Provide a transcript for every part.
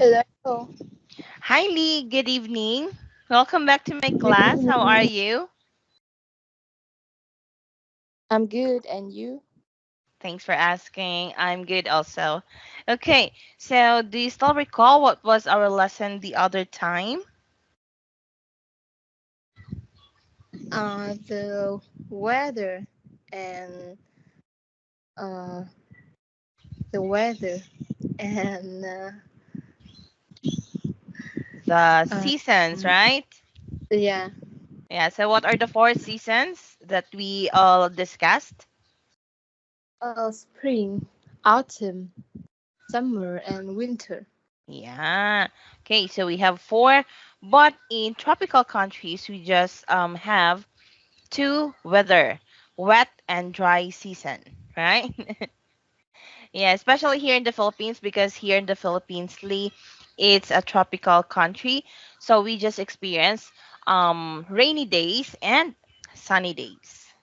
Hello. Hi, Lee. Good evening. Welcome back to my Good class. How are evening. you? I'm good, and you? Thanks for asking. I'm good also. Okay, so do you still recall what was our lesson the other time? The weather and uh the weather and The uh seasons, right? yeah, Yeah, so what are the four seasons that we all discussed? spring, autumn, summer, and winter. Yeah. Okay, so we have four, but in tropical countries, we just have two weather, wet and dry season, right? Yeah, especially here in the Philippines because here in the Philippines, Lee, it's a tropical country. So we just experience rainy days and sunny days.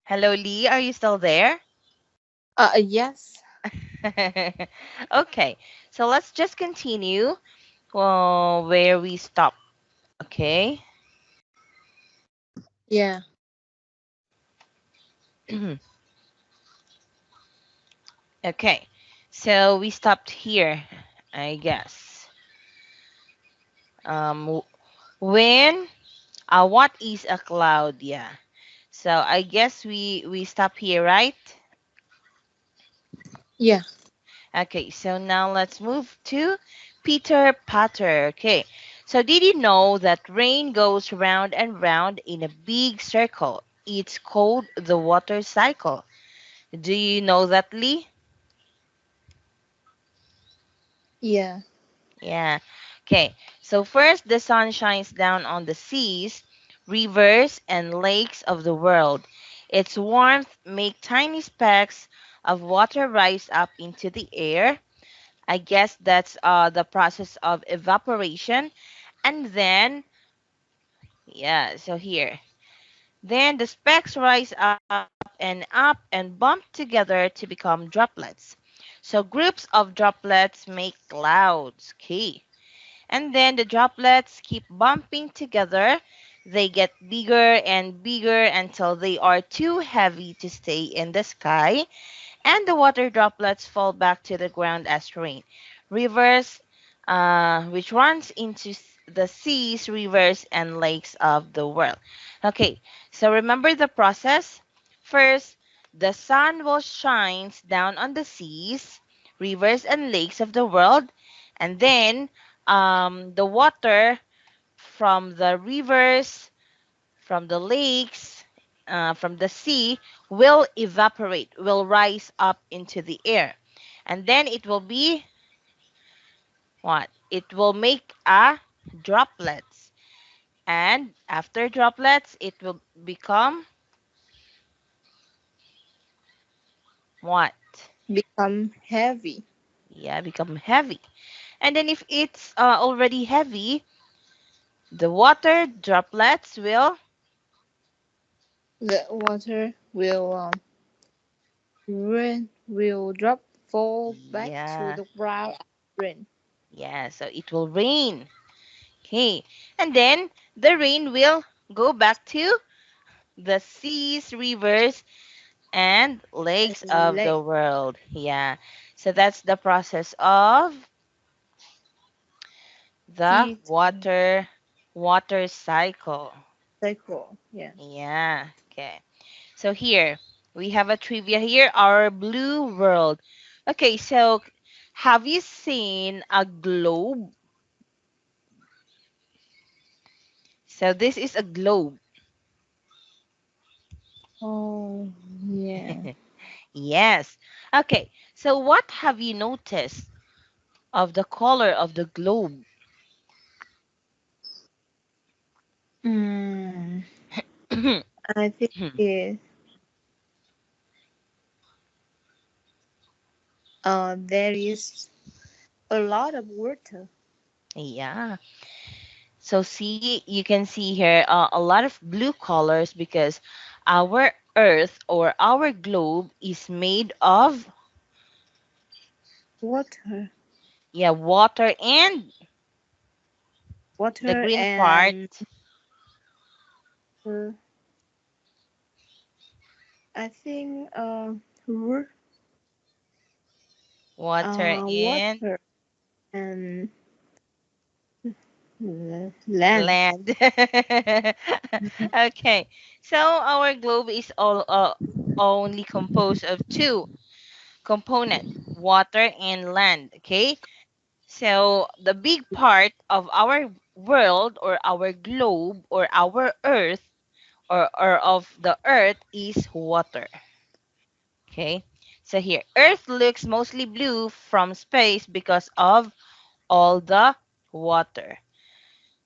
Hello, Lee, are you still there? Yes. Okay, so let's just continue where we stopped. Okay. Yeah. Okay, so we stopped here, I guess. Um, when what is a cloud? Yeah. So I guess we stop here, right? Yeah. Okay, so now let's move to Peter Patter. Okay. So did you know that rain goes round and round in a big circle? It's called the water cycle. Do you know that, Lee? Yeah. Yeah. Okay. So first the sun shines down on the seas, rivers and lakes of the world. Its warmth make tiny specks of water rise up into the air. I guess that's the process of evaporation. And then yeah, so here. Then the specks rise up and bump together to become droplets. So groups of droplets make clouds. Okay. And then the droplets keep bumping together. They get bigger and bigger until they are too heavy to stay in the sky, and the water droplets fall back to the ground as rain. Rivers, which runs into the seas, rivers, and lakes of the world. Okay, so remember the process. First, the sun will shines down on the seas, rivers, and lakes of the world, and then the water from the rivers, from the lakes, from the sea will evaporate, will rise up into the air. And then it will be what? It will make a droplets. And after droplets, it will become what? Become heavy. Yeah, become heavy. And then if it's already heavy, the water droplets The water will drop, fall back to yeah, the ground and rain. yeah, so it will rain. Okay. And then the rain will go back to the seas, rivers, and lakes And of the lake. world. Yeah. So that's the process of the Seed water cycle. cycle. Yeah. Yeah. Okay. So here we have a trivia here, our blue world. Okay, so have you seen a globe? So this is a globe. Oh, yeah. Yes. Okay. So what have you noticed of the color of the globe? Mm, I think there is a lot of water. Yeah. So see, you can see here a lot of blue colors because our Earth or our globe is made of, Water. yeah, water and the Water green part, and uh, I think water and water and land. land. Okay, so our globe is all only composed of two component, water and land. Okay, so the big part of our world or our globe or our earth or of the earth is water. Okay, so here earth looks mostly blue from space because of all the water.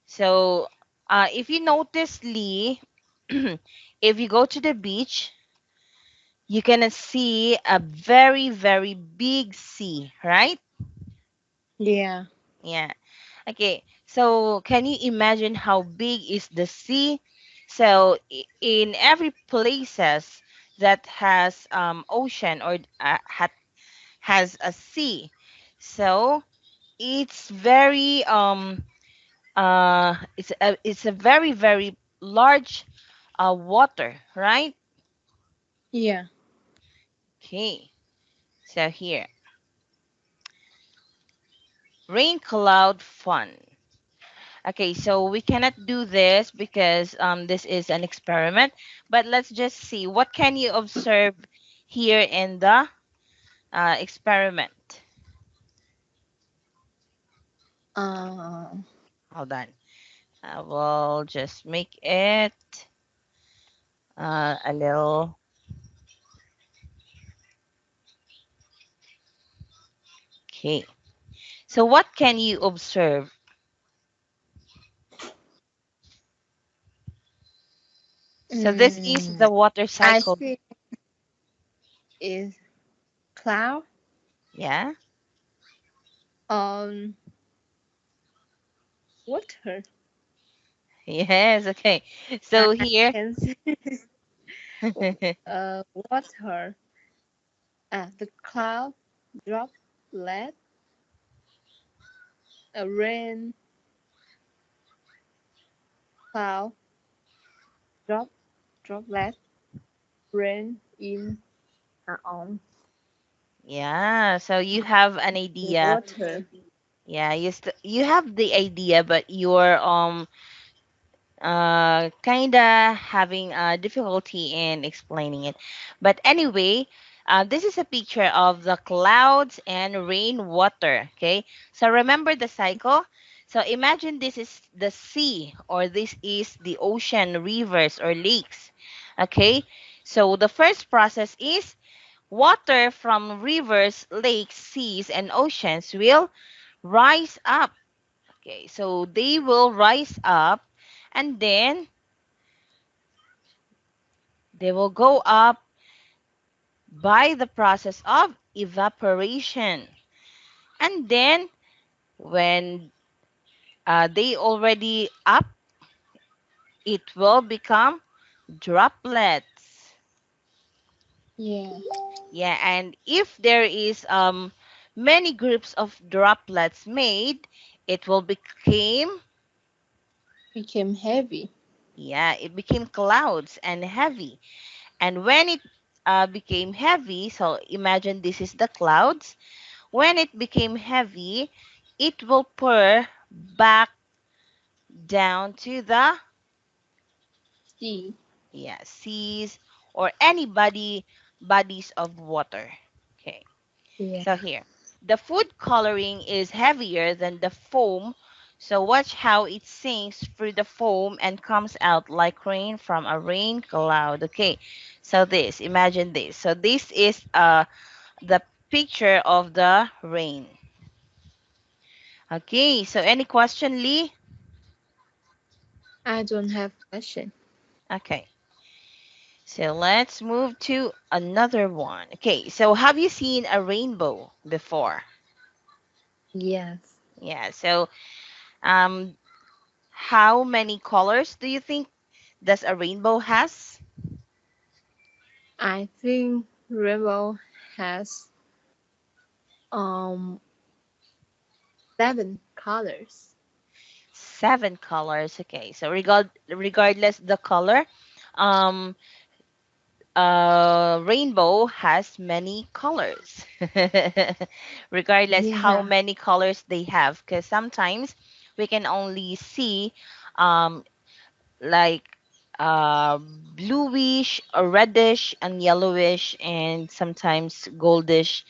So if you notice, Lee, if you go to the beach, you can see a very, very big sea, right? Yeah. Yeah. Okay. So can you imagine how big is the sea? So in every places that has ocean or has a sea, so it's very it's a very very large water, right? Yeah. Okay. So here, rain cloud fun. Okay, so we cannot do this because this is an experiment, but let's just see what can you observe here in the experiment. Uh, Hold on. I will just make it a little. Okay. So what can you observe? So this is mm, the water I cycle. think is cloud. Yeah. Um, water. Yes. Okay. I So here. can see water. The cloud drop let a rain cloud drop droplet rain in on Yeah. So you have an idea. water. Yeah. You have the idea, but you're kind of having a difficulty in explaining it. But anyway, this is a picture of the clouds and rainwater. Okay, so remember the cycle. So imagine this is the sea, or this is the ocean, rivers, or lakes. Okay, so the first process is water from rivers, lakes, seas, and oceans will rise up. Okay, so they will rise up and then they will go up by the process of evaporation. And then when they already up, it will become droplets. Yeah, Yeah, and if there is many groups of droplets made, it will become, became heavy. yeah, it became clouds and heavy. And when it became heavy, so imagine this is the clouds. When it became heavy, it will pour back down to the, See. yeah, seas or any bodies of water. Okay. Yeah. So here, the food coloring is heavier than the foam. So watch how it sinks through the foam and comes out like rain from a rain cloud. Okay. So this, imagine this. So this is the picture of the rain. Okay. So any question, Lee? I don't have question. Okay. So let's move to another one. Okay, so have you seen a rainbow before? Yes. Yeah, so um how many colors do you think does a rainbow has? I think rainbow has um 7 colors. 7 colors. Okay, so regardless the color, um, rainbow has many colors. Regardless how Yeah. many colors they have, because sometimes we can only see um like bluish or reddish and yellowish and sometimes goldish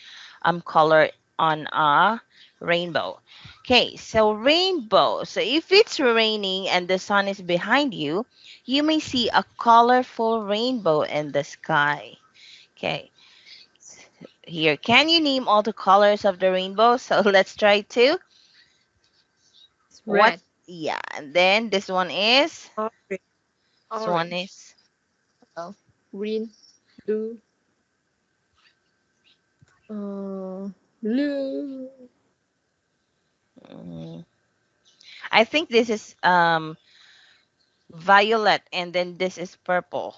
color on a rainbow. Okay, so rainbow. So if it's raining and the sun is behind you, you may see a colorful rainbow in the sky. Okay, here, can you name all the colors of the rainbow? So let's try to. It's What? red, Yeah, and then this one is. orange, This one orange, is. yellow, green, blue, uh, blue, mm, I think this is violet, and then this is purple.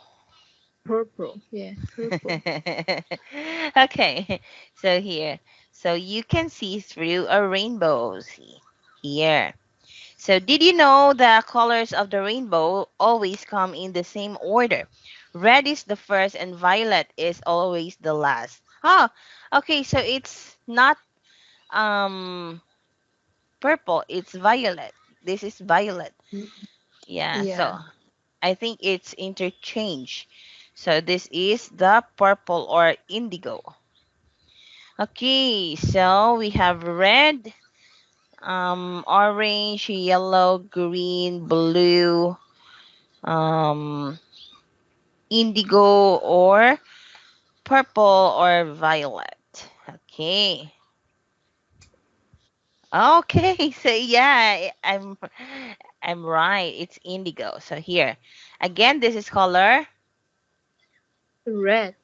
purple. Yeah, purple. Okay, so here, so you can see through a rainbow. See here. So did you know the colors of the rainbow always come in the same order? Red is the first, and violet is always the last. Oh, okay. So it's not um purple. It's violet. This is violet. Mm, Yeah. yeah, So I think it's interchange. So this is the purple or indigo. Okay, so we have red, orange, yellow, green, blue, um, indigo, or purple or violet. Okay. Okay, so yeah, I'm right. It's indigo. So here, again, this is color. red,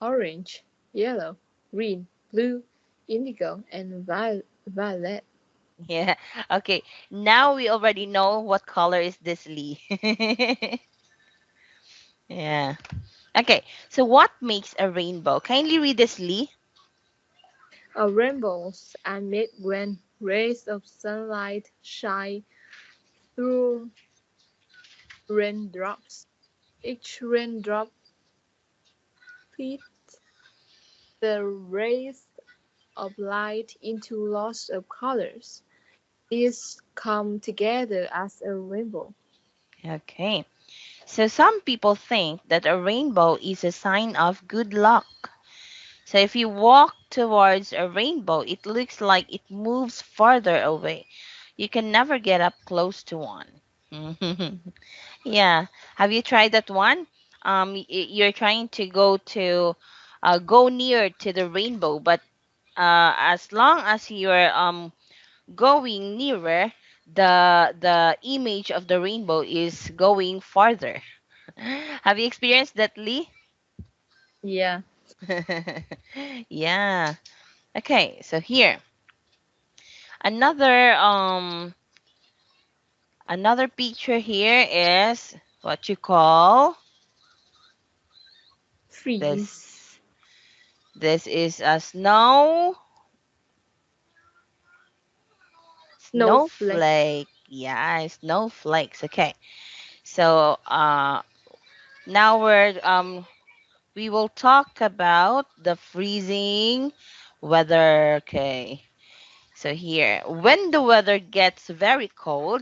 orange, yellow, green, blue, indigo, and violet. Yeah. Okay. Now we already know what color is this, Lee. Yeah. Okay. So what makes a rainbow? Kindly read this, Lee. Rainbows are made when rays of sunlight shine through raindrops. Each raindrop splits the rays of light into lots of colors. These come together as a rainbow. Okay. So some people think that a rainbow is a sign of good luck. So if you walk towards a rainbow, it looks like it moves farther away. You can never get up close to one. Yeah. Have you tried that one? You're trying to go near to the rainbow, but as long as you're going nearer, the image of the rainbow is going farther. Have you experienced that, Lee? Yeah. Yeah. Okay, so here another another picture here is what you call Freeze. this. This is a Snowflake. snowflake. Yeah, snowflakes. Okay. So now we will talk about the freezing weather. Okay. So here, when the weather gets very cold,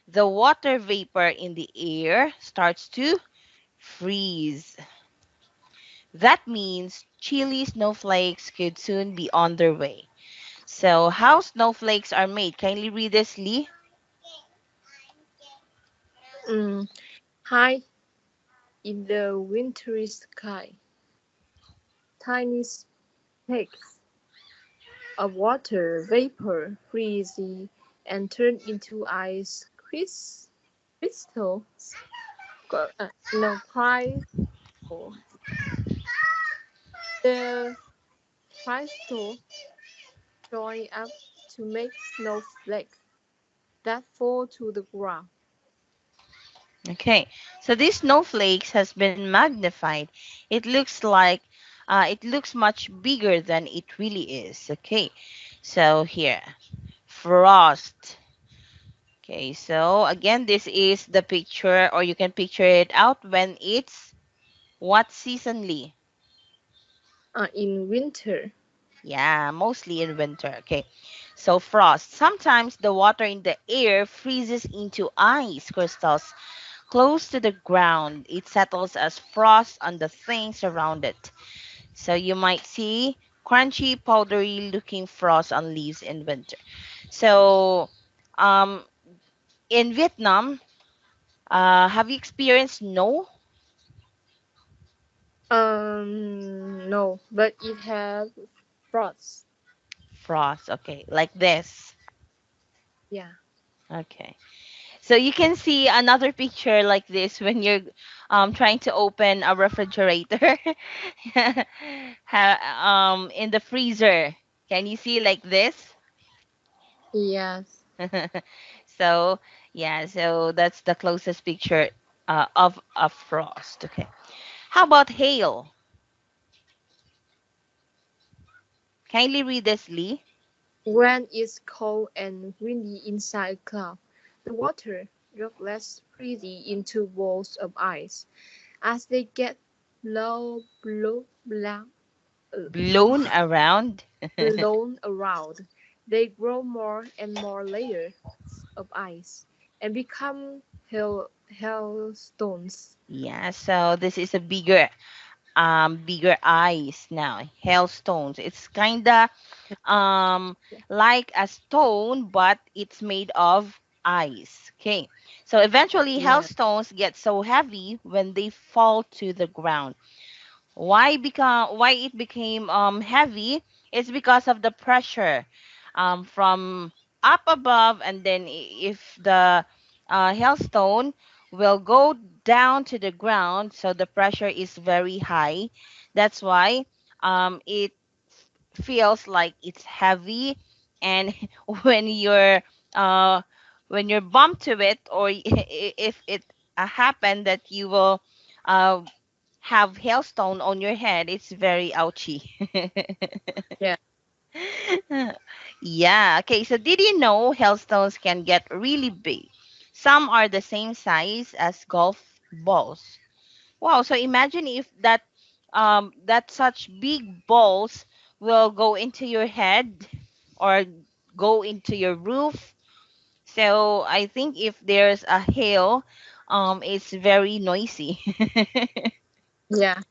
the water vapor in the air starts to freeze. That means chilly snowflakes could soon be on their way. So, how snowflakes are made? Kindly read this, Lee. Mm, high in the wintry sky, tiny specks of water vapor freeze and turn into ice crystals. Crystals. The crystals join up to make snowflakes that fall to the ground. Okay, so these snowflakes has been magnified. It looks much bigger than it really is. Okay, so here, frost. Okay, so again, this is the picture, or you can picture it out when it's what seasonally? In winter. Yeah, mostly in winter. Okay, so frost. Sometimes the water in the air freezes into ice crystals close to the ground. It settles as frost on the things around it. So you might see crunchy, powdery looking frost on leaves in winter. So, um, in Vietnam, have you experienced snow? No, but it has frost. Frost, okay, like this. Yeah. Okay. So you can see another picture like this when you're trying to open a refrigerator in the freezer. Can you see like this? Yes. So yeah, so that's the closest picture of a frost. Okay. How about hail? Kindly read this, Lee. When it's cold and windy inside a cloud, the water droplets freeze into balls of ice. As they get uh, Blown around. blown around, they grow more and more layers of ice and become hailstones. Yeah, so this is a bigger ice now. Hailstones. It's kinda um like a stone, but it's made of ice. Okay. So eventually Yeah, hailstones get so heavy when they fall to the ground. Why it became heavy? It's because of the pressure from up above, and then if the hailstone will go down to the ground, so the pressure is very high. That's why it feels like it's heavy, and when you're uh when you're bumped to it, or if it happened that you will uh have hailstone on your head, it's very ouchy. yeah. Yeah, okay, so did you know hailstones can get really big? Some are the same size as golf balls. Wow, so imagine if that such big balls will go into your head or go into your roof. So I think if there's a hail, it's very noisy. Yeah.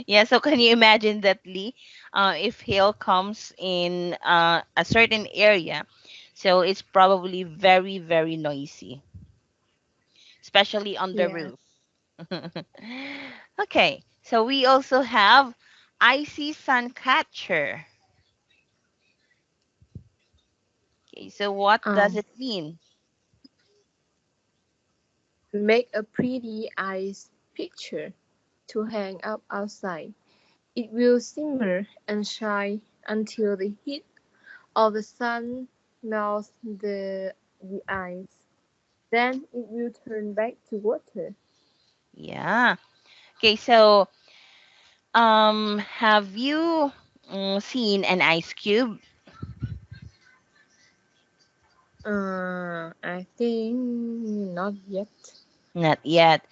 Yeah, so can you imagine that, Lee? If hail comes in a certain area, so it's probably very, very noisy, especially on the Yeah. roof. Okay, so we also have icy sun catcher. Okay, so what does Um, it mean? make a pretty ice picture to hang up outside. It will simmer and shine until the heat of the sun melts the ice. Then it will turn back to water. Yeah. Okay, so have you seen an ice cube? I think not yet. Not yet.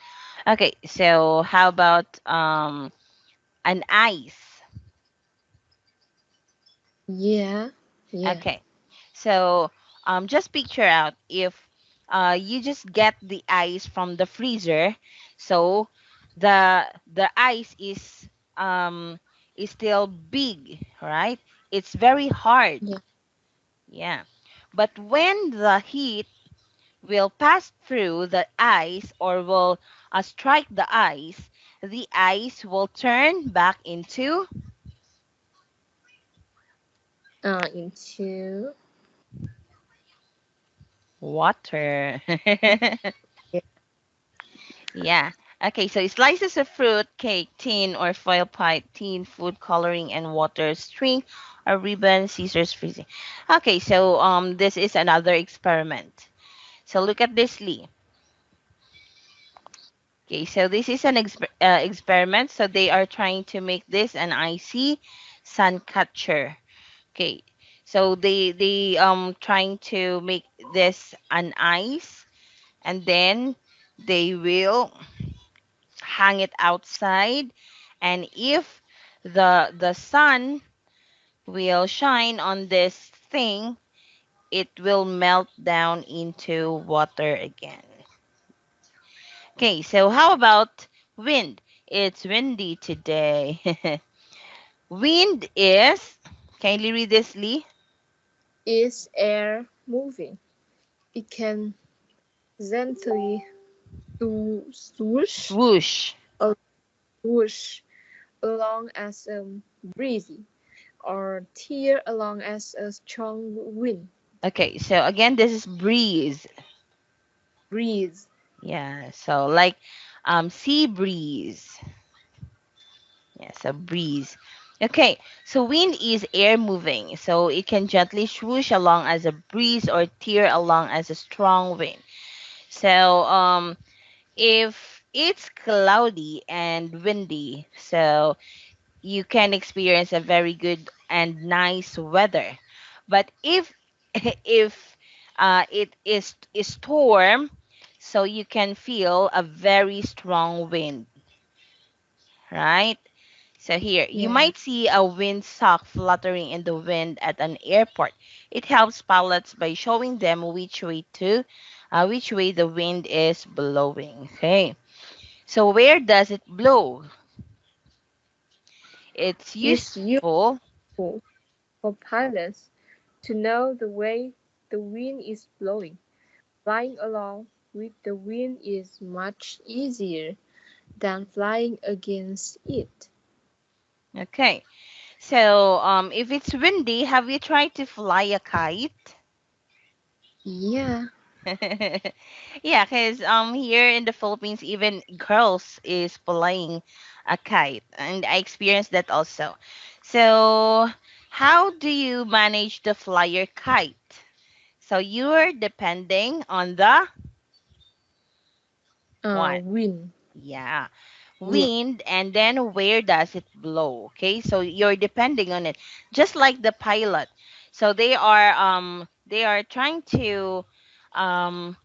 Okay, so how about an ice? Yeah, yeah, Okay, so just picture out if you just get the ice from the freezer, so the ice is still big, right? It's very hard, yeah. yeah. But when the heat will pass through the ice, or will strike the ice will turn back into Into water. yeah, Yeah. Okay, so slices of fruit, cake, tin or foil pie, tin, food coloring, and water, string, or ribbon, scissors, freezing. Okay, so this is another experiment. So look at this, Lee. Okay, so this is an experiment. So they are trying to make this an icy sun catcher. Okay, so they trying to make this an ice, and then they will hang it outside, and if the sun will shine on this thing, it will melt down into water again. Okay, so how about wind? It's windy today. Wind is, kindly read this, Lee. Is air moving? It can gently swoosh, Swoosh. swoosh along as a breezy, or tear along as a strong wind. Okay, so again, this is breeze. Breeze. Yeah, so like sea breeze. Yes, a breeze. Okay, so wind is air moving, so it can gently swoosh along as a breeze or tear along as a strong wind. So if it's cloudy and windy, so you can experience a very good and nice weather. But if if it is storm, so you can feel a very strong wind, right? So here, you Yeah. might see a windsock fluttering in the wind at an airport. It helps pilots by showing them which way the wind is blowing. Okay. So where does it blow? It's It's useful. useful for pilots to know the way the wind is blowing. Flying along with the wind is much easier than flying against it. Okay. So if it's windy, have you tried to fly a kite? Yeah. Yeah, because here in the Philippines, even girls is flying a kite, and I experienced that also. So how do you manage to fly your kite? So you're depending on the what? Wind. Yeah, Wind. wind, and then where does it blow? Okay, so you're depending on it, just like the pilot. So they are trying to um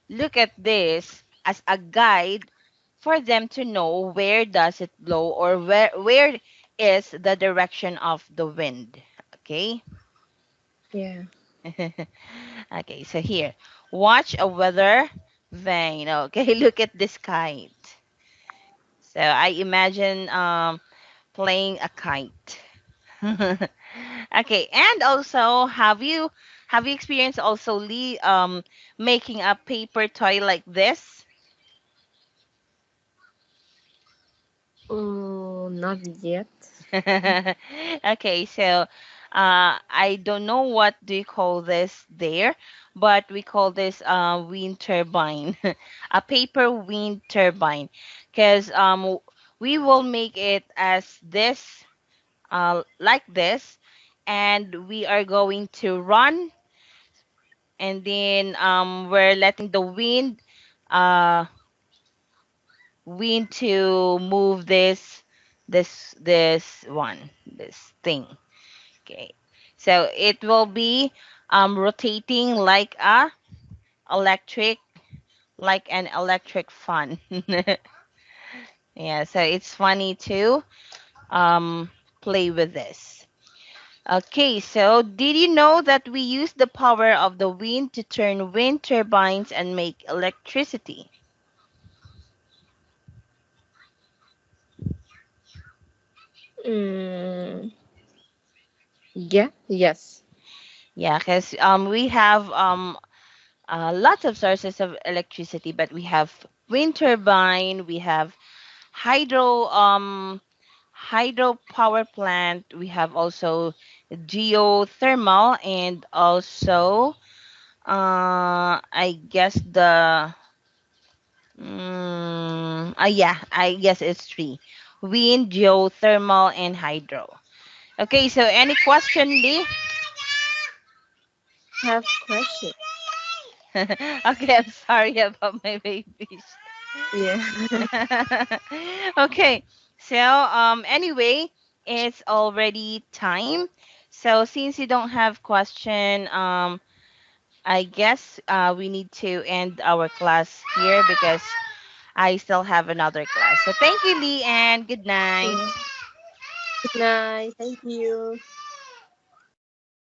look at this as a guide for them to know where does it blow, or where is the direction of the wind. Okay. Yeah. Okay, so here, watch a weather vane. Okay, look at this kite. So I imagine playing a kite. Okay, and also have you experienced also Lee making a paper toy like this? Oh, not yet. Okay, so I don't know what do you call this there, but we call this wind turbine, a paper wind turbine, because we will make it as this, like this, and we are going to run, and then we're letting the uh wind to move this thing. Okay, so it will be rotating electric like an electric fan. Yeah, so it's funny to um play with this. Okay, so did you know that we use the power of the wind to turn wind turbines and make electricity? Mm, yeah. Yes. Yeah, because we have lots of sources of electricity, but we have wind turbine, we have hydro power plant, we have also geothermal, and also I guess yeah, I guess it's three: wind, geothermal, and hydro. Okay, so any question, Lee? Have question. Okay, I'm sorry about my babies. Yeah. Okay. So anyway, it's already time. So since you don't have question, I guess we need to end our class here because I still have another class. So thank you, Lee, and good night. Yeah. Good night. Thank you.